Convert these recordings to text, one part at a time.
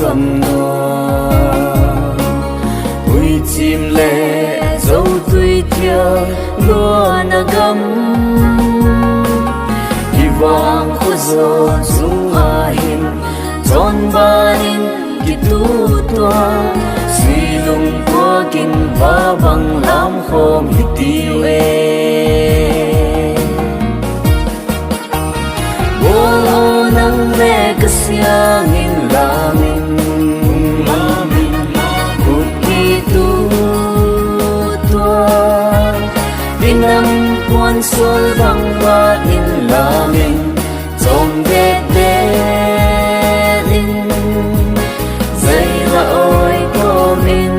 gầm ngò ui chim lệ dấu tùy theo lúa na gấm hy vọng khô dầu dung a hin tròn ba hin kỳ tu toa suy lung qua kinh và bằng lam khom hi tiêu bolo nang le kasyang in lamin kuti tu toa pinam puan sol bang ba in lamin trong de de in dây la oi ko min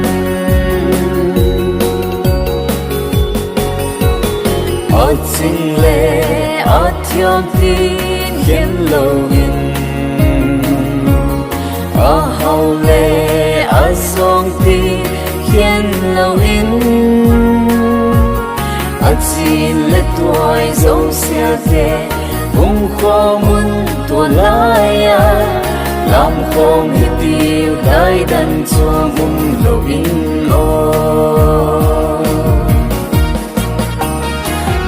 ot sing le ot yom tin hiến lâu in a hậu lệ a song tin hiến lâu in a chín lệ tuổi dấu xe về ung khó muốn tua lai làm không hi tiêu đại đàn cho ung lâu in lo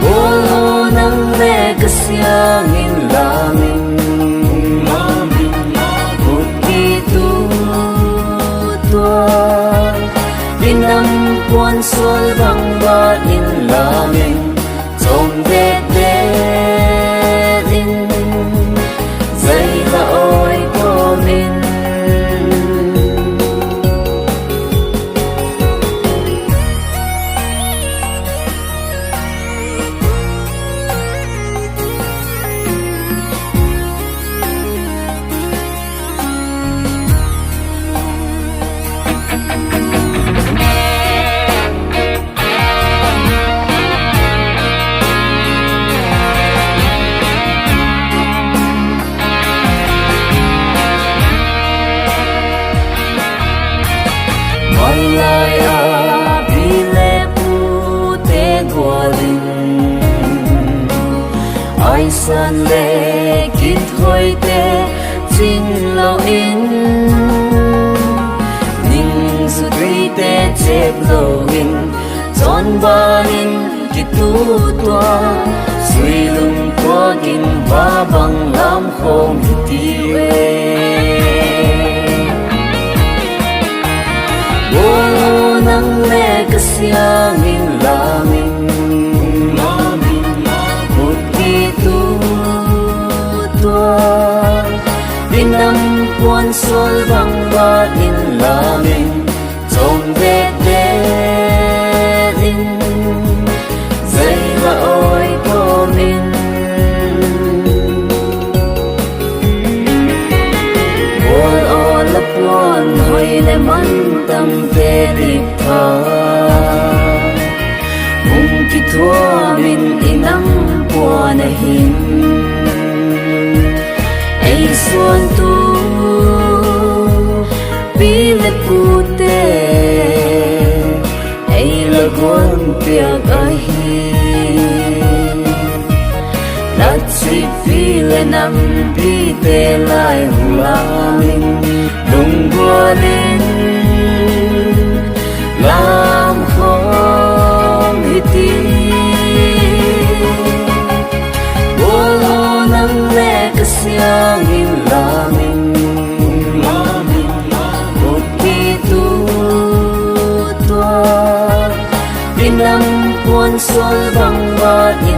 bolo nang le kasyang in lamin kuti tu toa pinam puan sol bang ba in lamin trong de de in dây la oi ko min Malaya bile pute gualin ai san le kit hoi te chin lo in ning su tri te chep lo in chon ba in kitu tua sui lung tua kin ba bang lam khom ti bolo nang le kasyang in lamin kuti tu toa pinam puan sol bang ba in lamin trong de de in dây la oi ko min bol o la puan hoi le man tâm te đi tha mung ki thua min inam po na hin ai suan tu pile pute ai la gon pia gahi la chi pile nam pi te lai hulamin lung gualin lam khom hi ti bolo nang le kasyang in lamin kuti tu toa pinam puan sol bang ba in